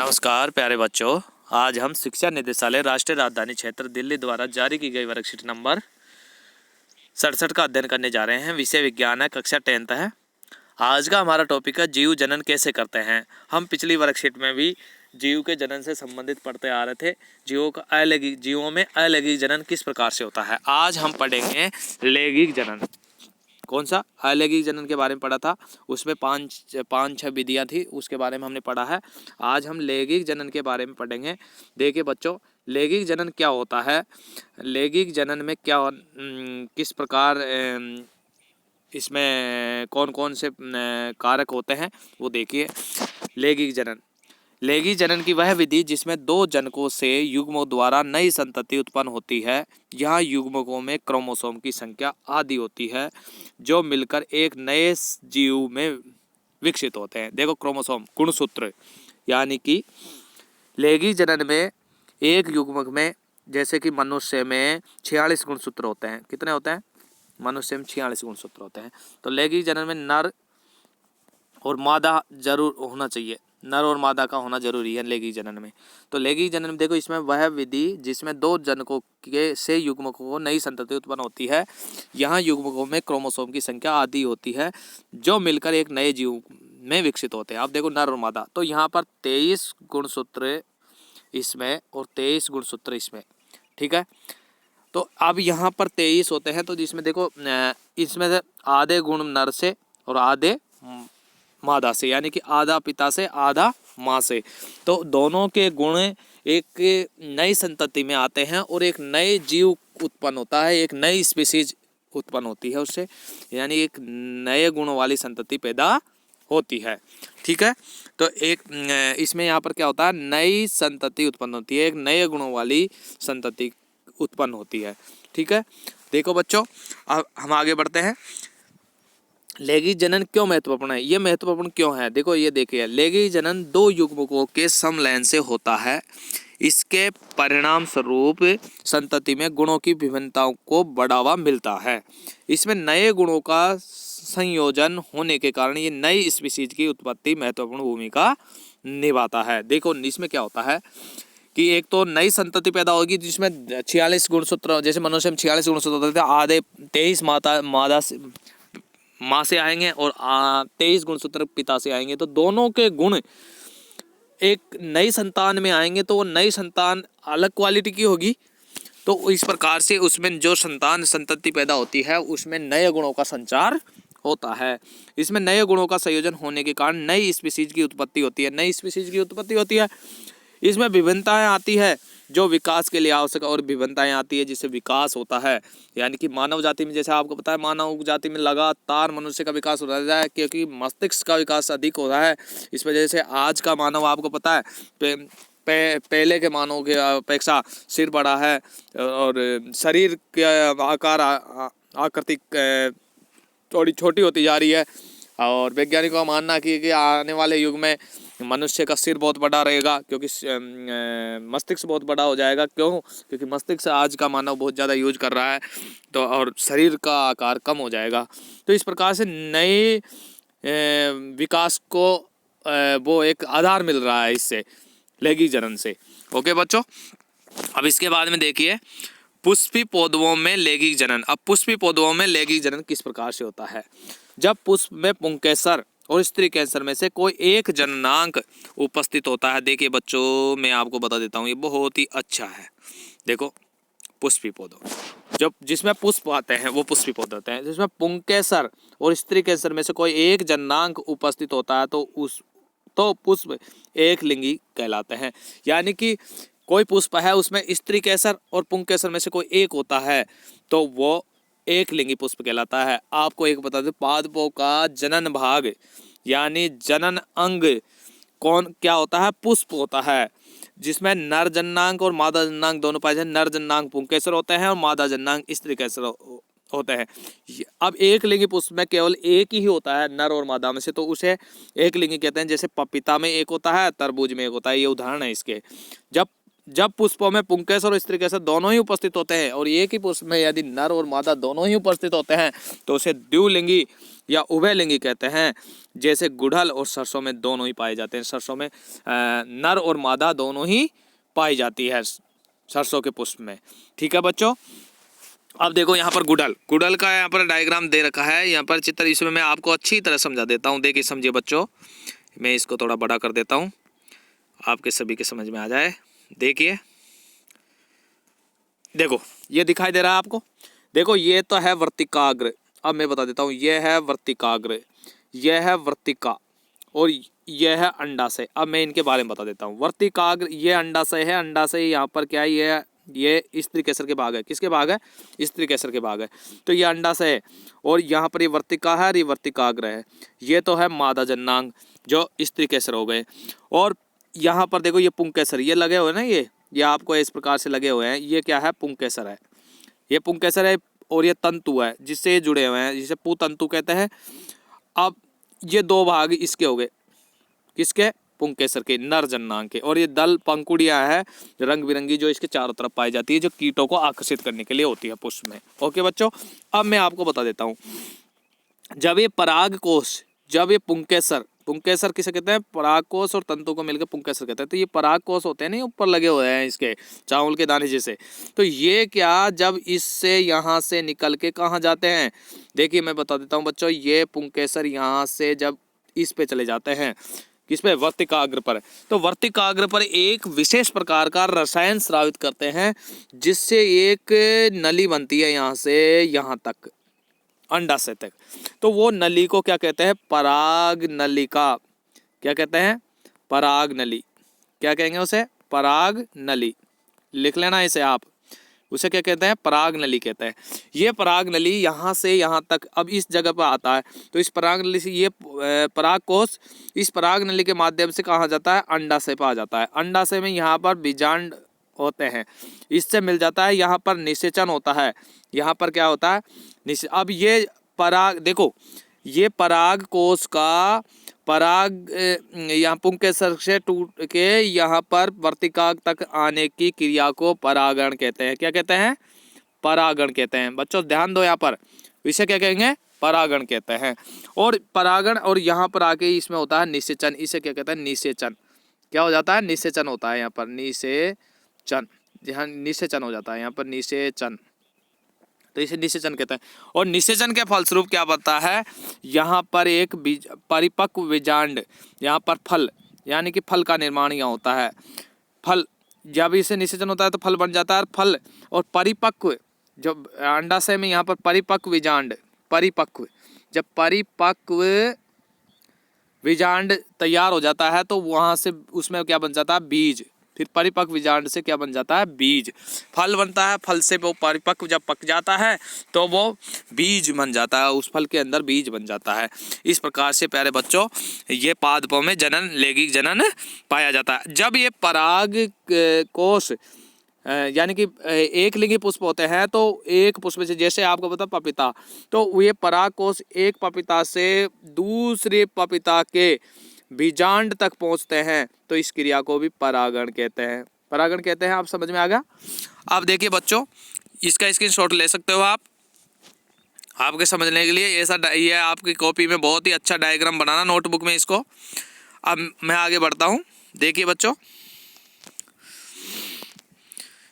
नमस्कार प्यारे बच्चों, आज हम शिक्षा निदेशालय राष्ट्रीय राजधानी क्षेत्र दिल्ली द्वारा जारी की गई वर्कशीट नंबर 67 का अध्ययन करने जा रहे हैं। विषय विज्ञान है, कक्षा 10th है। आज का हमारा टॉपिक है जीव जनन कैसे करते हैं। हम पिछली वर्कशीट में भी जीव के जनन से संबंधित पढ़ते आ रहे थे। जीवों में अलैंगिक जनन किस प्रकार से होता है। आज हम पढ़ेंगे लैंगिक जनन। कौन सा? अलैंगिक जनन के बारे में पढ़ा था, उसमें पाँच छह विधियां थी, उसके बारे में हमने पढ़ा है। आज हम लैंगिक जनन के बारे में पढ़ेंगे। देखिए बच्चों, लैंगिक जनन क्या होता है, लैंगिक जनन में क्या किस प्रकार इसमें कौन कौन से कारक होते हैं वो देखिए। लैंगिक जनन की वह विधि जिसमें दो जनकों से युग्मों द्वारा नई संतति उत्पन्न होती है। यहाँ युग्मकों में क्रोमोसोम की संख्या आदि होती है जो मिलकर एक नए जीव में विकसित होते हैं। देखो क्रोमोसोम गुणसूत्र, यानी कि लैंगिक जनन में एक युग्मक में, जैसे कि मनुष्य में 46 गुणसूत्र होते हैं। कितने होते हैं? मनुष्य में 46 गुणसूत्र होते हैं। तो लैंगिक जनन में नर और मादा जरूर होना चाहिए, नर और मादा का होना जरूरी है लैंगिक जनन में। तो लैंगिक जनन में देखो, इसमें वह विधि जिसमें दो जनकों के से युग्मकों को नई संतति उत्पन्न होती है। यहाँ युग्मकों में क्रोमोसोम की संख्या आदि होती है जो मिलकर एक नए जीव में विकसित होते हैं। अब देखो नर और मादा, तो यहाँ पर 23 गुणसूत्र इसमें और 23 गुणसूत्र इसमें, ठीक है। तो अब यहाँ पर 23 होते हैं, तो जिसमें देखो इसमें से आधे गुण नर से और आधे मादा से, यानी कि आधा पिता से आधा माँ से। तो दोनों के गुण एक नई संतति में आते हैं और एक नए जीव उत्पन्न होता है, एक नई स्पीशीज उत्पन्न होती है उससे, यानी एक नए गुणों वाली संतति पैदा होती है, ठीक है। तो एक इसमें यहाँ पर क्या होता है, नई संतति उत्पन्न होती है, एक नए गुणों वाली संतति उत्पन्न होती है, ठीक है। देखो बच्चों, अब हम आगे बढ़ते हैं। लैंगिक जनन क्यों महत्वपूर्ण है, ये महत्वपूर्ण क्यों है, देखो ये देखिए। लैंगिक जनन दो युग्मकों के समलयन से होता है। इसके परिणाम स्वरूप संतति में गुणों की विभिन्नताओं को बढ़ावा मिलता है। इसमें नए गुणों का संयोजन होने के कारण ये नई स्पीशीज की उत्पत्ति महत्वपूर्ण भूमिका निभाता है। देखो इसमें क्या होता है कि एक तो नई संतति पैदा होगी जिसमें 46 गुणसूत्र, जैसे मनुष्य में 46 गुणसूत्र होते थे, आधे 23 माँ से आएंगे और 23 गुणसूत्र पिता से आएंगे। तो दोनों के गुण एक नई संतान में आएंगे तो वो नई संतान अलग क्वालिटी की होगी। तो इस प्रकार से उसमें जो संतति पैदा होती है उसमें नए गुणों का संचार होता है। इसमें नए गुणों का संयोजन होने के कारण नई स्पीशीज की उत्पत्ति होती है। नई स्पीशीज की उत्पत्ति होती है, इसमें विभिन्नताएं आती है जो विकास के लिए आवश्यक, और विभिन्नताएं आती है जिससे विकास होता है। यानी कि मानव जाति में, जैसे आपको पता है, मानव जाति में लगातार मनुष्य का विकास हो रहा है क्योंकि मस्तिष्क का विकास अधिक हो रहा है। इस वजह से आज का मानव, आपको पता है, पहले के मानव के अपेक्षा सिर बड़ा है और शरीर के आकार आकृति थोड़ी छोटी होती जा रही है। और वैज्ञानिकों का मानना है कि आने वाले युग में मनुष्य का सिर बहुत बड़ा रहेगा क्योंकि मस्तिष्क बहुत बड़ा हो जाएगा। क्यों? क्योंकि मस्तिष्क आज का मानव बहुत ज़्यादा यूज कर रहा है, तो और शरीर का आकार कम हो जाएगा। तो इस प्रकार से नए विकास को वो एक आधार मिल रहा है इससे, लैंगिक जनन से। ओके बच्चों, अब इसके बाद में देखिए पुष्पी पौधों में लैंगिक जनन। अब पुष्पी पौधों में लैंगिक जनन किस प्रकार से होता है? जब पुष्प में पुंकेसर और स्त्री कैंसर में से कोई एक जननांग उपस्थित होता है। देखिए बच्चों, मैं आपको बता देता हूँ, ये बहुत ही अच्छा है। देखो पुष्पी पौधों, जब जिसमें पुष्प आते हैं वो पुष्पी पौधे होते हैं। जिसमें पुंकेसर और स्त्री कैंसर में से कोई एक जननांग उपस्थित होता है तो पुष्प एक लिंगी कहलाते हैं। यानी कि कोई पुष्प है, उसमें स्त्री कैंसर और पुंकेसर में से कोई एक होता है तो वो एक लिंगी पुष्प कहलाता है। आपको एक बता दें, पादपों का जनन भाग यानी जनन अंग कौन क्या होता है? पुष्प होता है, जिसमें नर जननांग और मादा जननांग दोनों पाए जाते हैं। नर जननांग पुंकेसर होते हैं और मादा जननांग स्त्री कैंसर होते हैं। अब एक लिंगी पुष्प में केवल एक ही होता है नर और मादा में से, तो उसे एक लिंगी कहते हैं। जैसे पपीता में एक होता है, तरबूज में एक होता है, ये उदाहरण है इसके। जब पुष्पों में पुंकेसर और स्त्री कैंसर दोनों ही उपस्थित होते हैं और एक ही पुष्प में यदि नर और मादा दोनों ही उपस्थित होते हैं तो उसे द्विलिंगी या उभयलिंगी कहते हैं। जैसे गुड़हल और सरसों में दोनों ही पाए जाते हैं। सरसों में नर और मादा दोनों ही पाई जाती है सरसों के पुष्प में। ठीक है बच्चों, अब देखो यहाँ पर गुड़हल का यहाँ पर डायग्राम दे रखा है, यहाँ पर चित्र, इसमें मैं आपको अच्छी तरह समझा देता हूँ। देखिए समझिए बच्चों, मैं इसको थोड़ा बड़ा कर देता हूँ, आपके सभी के समझ में आ जाए। देखिए देखो ये दिखाई दे रहा है आपको, देखो ये तो है वर्तिकाग्र। अब मैं बता देता हूँ, ये है वर्तिकाग्र, यह है वर्तिका और यह है अंडाशय। अब मैं इनके बारे में बता देता हूँ। वर्तिकाग्र ये अंडाशय है, अंडाशय यहाँ पर क्या है, ये स्त्री केसर के भाग है। किसके भाग है? स्त्री केसर के भाग है। तो ये अंडाशय है और यहाँ पर ये वर्तिका है और ये वर्तिकाग्र है। ये तो है मादा जननांग जो स्त्री केसर हो गए। और यहाँ पर देखो ये पुंकेसर, ये लगे हुए ना, ये आपको इस प्रकार से लगे हुए हैं। ये क्या है? पुंकेसर है, ये पुंकेसर है। और ये तंतु है जिससे ये जुड़े हुए हैं, जिसे पुतंतु कहते हैं। अब ये दो भाग इसके हो गए, किसके? पुंकेसर के, नर जननांग के। और ये दल पंखुड़ियां है रंग बिरंगी जो इसके चारों तरफ पाई जाती है, जो कीटों को आकर्षित करने के लिए होती है पुष्प में। ओके बच्चों, अब मैं आपको बता देता हूँ, जब ये परागकोश, जब ये पुंकेसर किसे कहते हैं? परागकोश और तंतु को मिलकर पुंकेसर कहते हैं। तो ये परागकोश होते हैं ना, ऊपर लगे हुए हैं इसके चावल के दाने जैसे। तो ये क्या, जब इससे यहाँ से निकल के कहाँ जाते हैं? देखिए मैं बता देता हूँ बच्चों, ये पुंकेसर यहाँ से जब इस पे चले जाते हैं, किस पे? वर्तिकाग्र पर। तो वर्तिकाग्र पर एक विशेष प्रकार का रसायन स्रावित करते हैं, जिससे एक नली बनती है यहाँ से यहाँ तक, अंडाशय तक। तो वो नली को क्या कहते हैं? पराग नलिका। क्या कहते हैं? पराग नली। क्या कहेंगे उसे? पराग नली। लिख लेना इसे आप, उसे क्या कहते हैं? पराग नली कहते हैं। ये पराग नली यहाँ से यहाँ तक अब इस जगह पर आता है। तो इस पराग नली से ये परागकोश इस पराग नली के माध्यम से कहाँ जाता है? अंडाशय पर आ जाता है। अंडाशय में यहाँ पर बीजांड होते हैं, इससे मिल जाता है। यहाँ पर निषेचन होता है, यहाँ पर क्या होता है? अब ये पराग, देखो ये पराग कोश का पराग यहाँ पुंकेसर से टूट के यहाँ पर वर्तिका तक आने की क्रिया को परागण कहते हैं। क्या कहते हैं? परागण कहते हैं। बच्चों ध्यान दो, यहाँ पर इसे क्या कहेंगे? परागण कहते हैं। और परागण, और यहाँ पर आके इसमें होता है निषेचन। इसे क्या कहते हैं? निषेचन। क्या हो जाता है? निषेचन होता है यहाँ पर, निषेचन, यहाँ निषेचन हो जाता है यहाँ पर, निषेचन। तो इसे निषेचन कहते हैं। और निषेचन के फलस्वरूप क्या बनता है? यहाँ पर एक परिपक्व बीजांड, यहाँ पर फल, यानी कि फल का निर्माण यहाँ होता है। फल, जब इसे निषेचन होता है तो फल बन जाता है। फल और परिपक्व, जब अंडाशय में यहाँ पर परिपक्व बीजांड, परिपक्व, जब परिपक्व बीजांड तैयार हो जाता है तो वहाँ से उसमें क्या बन जाता है? बीज। फिर परिपक्व बीजांड से क्या बन जाता है? बीज। फल बनता है, फल से वो परिपक्व जब पक जाता है तो वो बीज बन जाता है, उस फल के अंदर बीज बन जाता है। इस प्रकार से प्यारे बच्चों ये पादपों में जनन, लैंगिक जनन पाया जाता है। जब ये पराग कोश यानी कि एक लिंगी पुष्प होते हैं, तो एक पुष्प से, जैसे आपको पता पपीता, तो ये पराग कोश एक पपीता से दूसरे पपीता के बीजांड तक पहुंचते हैं, तो इस क्रिया को भी परागण कहते हैं। परागण कहते हैं। आप समझ में आ गया? आप देखिए बच्चों, इसका स्क्रीनशॉट ले सकते हो आप, आपके समझने के लिए। ऐसा ये आपकी कॉपी में बहुत ही अच्छा डायग्राम बनाना, नोटबुक में इसको। अब मैं आगे बढ़ता हूँ। देखिए बच्चों,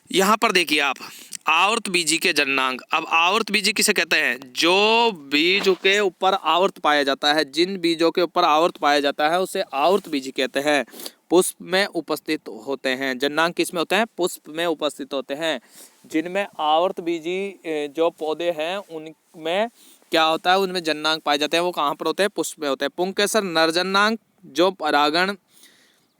यहाँ पर देखिए आप, आवर्त बीजी के जननांग। अब आवर्त बीजी किसे कहते हैं? जो बीज के ऊपर आवर्त पाया जाता है, जिन बीजों के ऊपर आवर्त पाया जाता है उसे आवर्त बीजी कहते हैं। पुष्प में उपस्थित होते हैं। जननांग किस में होते हैं? पुष्प में उपस्थित होते हैं। जिनमें आवर्त बीजी जो पौधे हैं उनमें क्या होता है? उनमें जननांग पाए जाते हैं। वो कहाँ पर होते हैं? पुष्प में होते हैं। पुंकेसर नर जननांग जो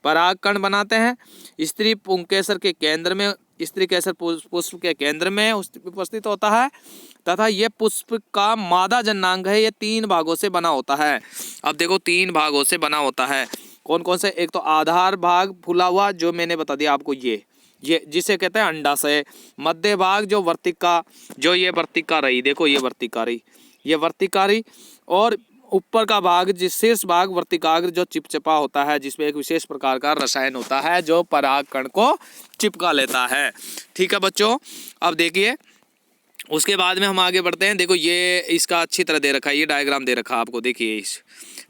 परागकण बनाते हैं। स्त्री पुंकेसर के केंद्र में, स्त्री केसर पुष्प के केंद्र में उपस्थित होता है तथा ये पुष्प का मादा जननांग है। ये 3 भागों से बना होता है। अब देखो 3 भागों से बना होता है। कौन कौन से? एक तो आधार भाग फूला हुआ, जो मैंने बता दिया आपको, ये जिसे कहते हैं अंडाशय। मध्य भाग जो वर्तिका, जो ये वर्तिका रही, देखो ये वर्तिका रही, ये वर्तिका रही। और ऊपर का भाग, जिस शीर्ष भाग वर्तिकाग्र जो चिपचिपा होता है, जिसमें एक विशेष प्रकार का रसायन होता है जो पराग कण को चिपका लेता है। ठीक है बच्चों, अब देखिए उसके बाद में हम आगे बढ़ते हैं। देखो ये इसका अच्छी तरह दे रखा है, ये डायग्राम दे रखा है आपको, देखिए इस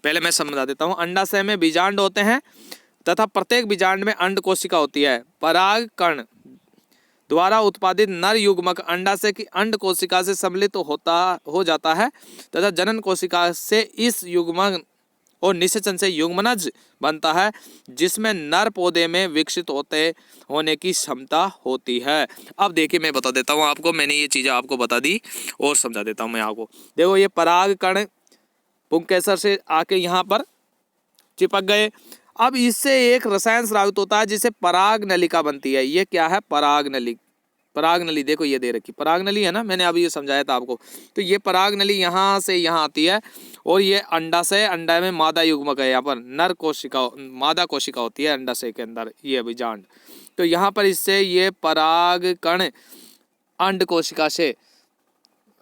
पहले मैं समझा देता हूँ। अंडाशय में बीजांड होते हैं तथा प्रत्येक बीजांड में अंड कोशिका होती है। परागकण द्वारा उत्पादित नर युग्मक अंडाशय की अंड कोशिका से सम्मिलित हो जाता है तथा जनन कोशिका से इस युग्मक और निषेचन से युग्मनज बनता है, जिसमें नर पौधे में विकसित होने की क्षमता होती है। अब देखिए मैं बता देता हूँ आपको, मैंने ये चीज़ें आपको बता दी और समझा देता हूँ मैं आपको। देखो ये परागकण पुंकेसर से आके यहाँ पर चिपक गए। अब इससे एक रसायन स्रावित होता है जिससे पराग नलिका बनती है। ये क्या है? पराग नली। पराग नली देखो ये दे रखी, पराग नली है ना, मैंने अभी ये समझाया था आपको। तो ये पराग नली यहाँ से यहाँ आती है और ये अंडाशय, अंडा में मादा युग्मक है, यहाँ पर नर कोशिका मादा कोशिका होती है अंडाशय के अंदर, ये बीजांड। तो यहाँ पर इससे ये पराग कण अंड कोशिका से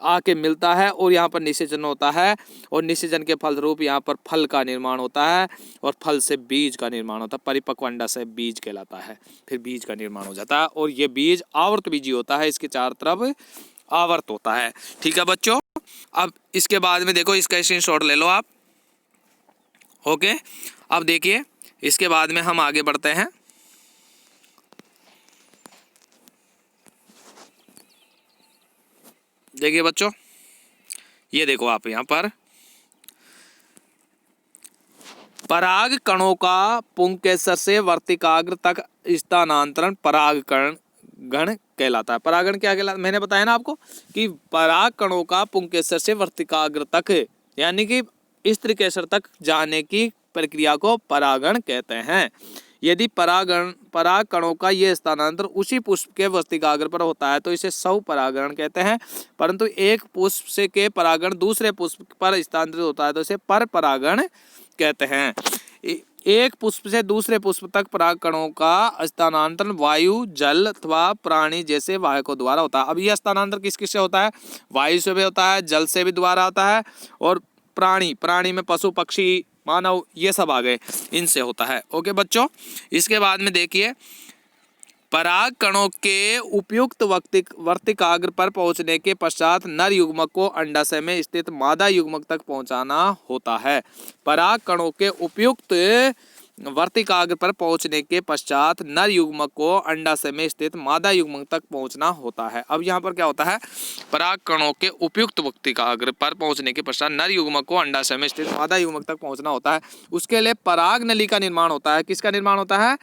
आके मिलता है और यहाँ पर निषेचन होता है और निषेचन के फलस्वरूप यहाँ पर फल का निर्माण होता है और फल से बीज का निर्माण होता है। परिपक्व अंडाशय बीज कहलाता है, फिर बीज का निर्माण हो जाता है और ये बीज आवर्त बीजी होता है, इसके चारों तरफ आवर्त होता है। ठीक है बच्चों, अब इसके बाद में देखो इसका स्क्रीनशॉट ले लो आप। ओके, अब देखिए इसके बाद में हम आगे बढ़ते हैं। देखिए बच्चों, ये देखो आप यहाँ पर पराग कणों का पुंकेसर से वर्तिकाग्र तक स्थानांतरण परागकण गण कहलाता है। परागण क्या कहलाता है? मैंने बताया ना आपको कि पराग कणों का पुंकेसर से वर्तिकाग्र तक, यानी कि स्त्रीकेसर तक जाने की प्रक्रिया को परागण कहते हैं। यदि पराग कणों का ये स्थानांतर उसी पुष्प के वर्तिकाग्र पर होता है तो इसे स्वपरागण कहते हैं, परंतु एक पुष्प से के परागण दूसरे पुष्प पर स्थानांतरित होता है तो इसे परपरागण कहते हैं। एक पुष्प से दूसरे पुष्प तक पराग कणों का स्थानांतरण वायु, जल अथवा प्राणी जैसे वाहकों द्वारा होता है। अब यह स्थानांतरण किस किस से होता है? वायु से भी होता है, जल से भी द्वारा होता है और प्राणी में पशु पक्षी मानव ये सब आ गए, इनसे होता है। ओके बच्चों, इसके बाद में देखिए पराग कणों के उपयुक्त वर्तिकाग्र पर पहुंचने के पश्चात नर युग्मक को अंडाशय में स्थित मादा युग्मक तक पहुंचाना होता है। पराग कणों के उपयुक्त वर्तिकाग्र पर पहुंचने के पश्चात नर युग्मक को अंडाशय में स्थित मादा युग्मक तक पहुंचना होता है। अब यहाँ पर क्या होता है? पराग कणों के उपयुक्त वर्तिकाग्र पर पहुंचने के पश्चात नर युग्मक को अंडाशय में स्थित मादा युग्मक तक पहुंचना होता है। उसके लिए पराग नली का निर्माण होता है। किसका निर्माण होता है?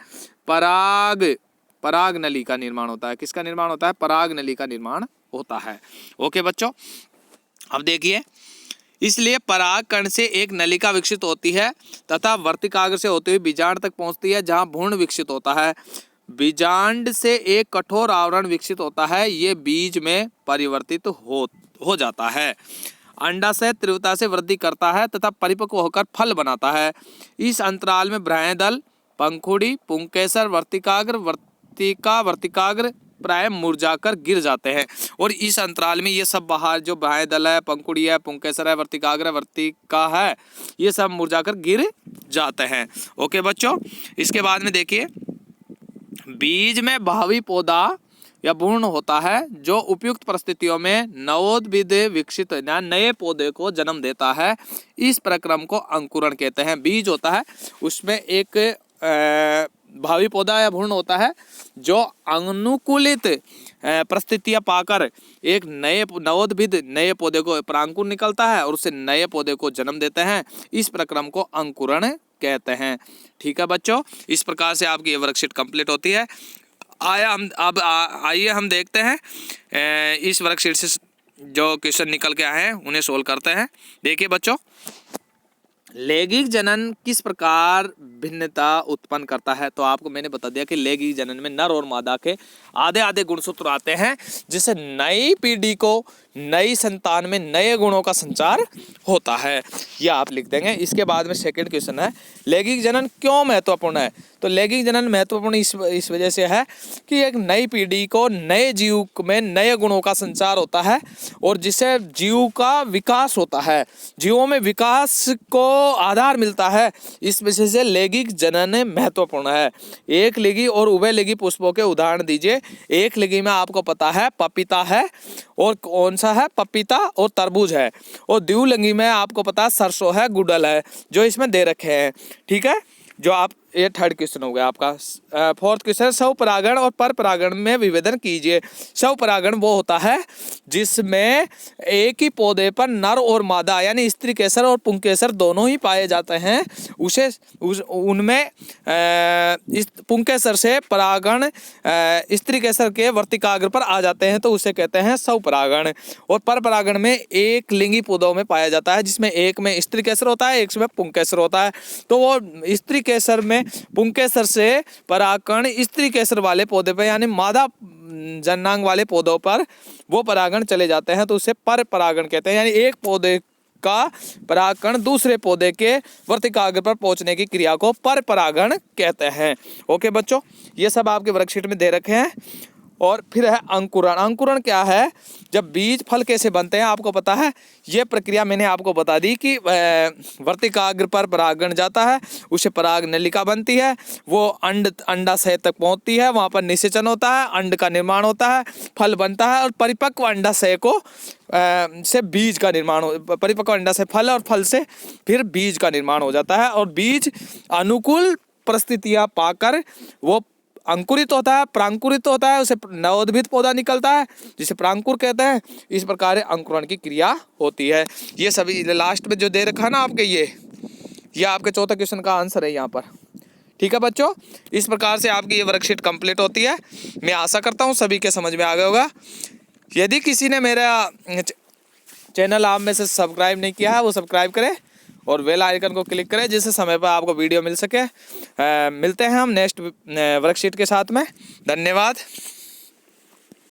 पराग नली का निर्माण होता है। किसका निर्माण होता है? पराग नली का निर्माण होता है। ओके बच्चों, अब देखिए इसलिए पराग कण से एक नलिका विकसित होती है तथा वर्तिकाग्र से होते हुए बीजांड तक पहुंचती है जहां भ्रूण विकसित होता है। बीजांड से एक कठोर आवरण विकसित होता है, ये बीज में परिवर्तित हो जाता है। अंडाशय तीव्रता से वृद्धि करता है तथा परिपक्व होकर फल बनाता है। इस अंतराल में बाह्यदल, पंखुड़ी, पुंकेसर, वर्तिकाग्र प्राय मुरझाकर गिर जाते हैं और इस अंतराल में ये सब बाहर जो बाह्यदल है, पंखुड़ी है, पुंकेसर है, वर्तिकाग्र, वर्तिका है, ये सब मुरझाकर गिर जाते हैं। ओके बच्चों, इसके बाद में देखिए बीज में भावी पौधा या भ्रूण होता है जो उपयुक्त परिस्थितियों में नवोद्भिद विकसित नए पौधे को जन्म देता है। इस प्रक्रम को अंकुरण कहते हैं। बीज होता है उसमें एक भावी पौधा या भ्रूण होता है जो अनुकूलित परिस्थितियां पाकर एक नवोद्भिद नए पौधे को परांकुर निकलता है और उससे नए पौधे को जन्म देते हैं। इस प्रक्रम को अंकुरण कहते हैं। ठीक है बच्चों, इस प्रकार से आपकी ये वर्कशीट कंप्लीट होती है। आइए हम देखते हैं इस वर्कशीट से जो क्वेश्चन निकल के आए हैं उन्हें सोल्व करते हैं। देखिए बच्चों, लैंगिक जनन किस प्रकार भिन्नता उत्पन्न करता है? तो आपको मैंने बता दिया कि लैंगिक जनन में नर और मादा के आधे आधे गुणसूत्र आते हैं जिससे नई पीढ़ी को, नई संतान में नए गुणों का संचार होता है। यह आप लिख देंगे। इसके बाद में सेकंड क्वेश्चन है, लैंगिक जनन क्यों महत्वपूर्ण है? तो लैंगिक जनन महत्वपूर्ण इस वजह से है कि एक नई पीढ़ी को नए जीव में नए गुणों का संचार होता है और जिससे जीव का विकास होता है, जीवों में विकास को आधार मिलता है। इस वजह से लैंगिक जनन महत्वपूर्ण है। एक लिंगी और उभयलिंगी पुष्पों के उदाहरण दीजिए। एक लिंगी में आपको पता है पपीता है, और कौन सा है, पपीता और तरबूज है। और द्विलिंगी में आपको पता है सरसों है, गुड़हल है, जो इसमें दे रखे हैं। ठीक है, जो आप, ये थर्ड क्वेश्चन हो गया आपका। फोर्थ क्वेश्चन, स्वपरागण और परपरागण में विभेदन कीजिए। स्वपरागण वो होता है जिसमें एक ही पौधे पर नर और मादा यानी स्त्री केसर और पुंकेसर दोनों ही पाए जाते हैं। उनमें इस पुंकेसर से परागण स्त्री केसर के वर्तिकाग्र पर आ जाते हैं तो उसे कहते हैं स्वपरागण। और परपरागण में एक लिंगी पौधों में पाया जाता है जिसमें एक में स्त्री केसर होता है, एक में पुंकेसर होता है। तो वो स्त्री केसर में पुंकेसर से परागण स्त्री केसर वाले पौधे पर यानी मादा जनांग वाले पौधों पर वो परागण चले जाते हैं तो उसे पर परागण कहते हैं। यानी एक पौधे का परागण दूसरे पौधे के वर्तिकाग्र पर पहुंचने की क्रिया को पर परागण कहते हैं। ओके बच्चों, ये सब आपके वर्कशीट में दे रखे हैं। और फिर है अंकुरण। अंकुरण क्या है? जब बीज फल कैसे बनते हैं आपको पता है। ये प्रक्रिया मैंने आपको बता दी कि वर्तिकाग्र पर परागण जाता है, उसे पराग नलिका बनती है, वो अंडाशय तक पहुंचती है, वहां पर निषेचन होता है, अंड का निर्माण होता है, फल बनता है और परिपक्व अंडाशय को से बीज का निर्माण हो, परिपक्व अंडाशय फल और फल से फिर बीज का निर्माण हो जाता है। और बीज अनुकूल परिस्थितियां पाकर वो अंकुरित होता है, प्रांकुरित होता है, उसे नवोद्भिद पौधा निकलता है जिसे प्रांकुर कहते हैं। इस प्रकार अंकुरण की क्रिया होती है। ये सभी लास्ट में जो दे रखा है ना आपके, ये आपके चौथा क्वेश्चन का आंसर है यहाँ पर। ठीक है बच्चों, इस प्रकार से आपकी ये वर्कशीट कंप्लीट होती है। मैं आशा करता हूँ सभी के समझ में आ गया होगा। यदि किसी ने मेरा चैनल आप में से सब्सक्राइब नहीं किया है वो सब्सक्राइब करें और बेल आइकन को क्लिक करें जिससे समय पर आपको वीडियो मिल सके। मिलते हैं हम नेक्स्ट वर्कशीट के साथ में। धन्यवाद।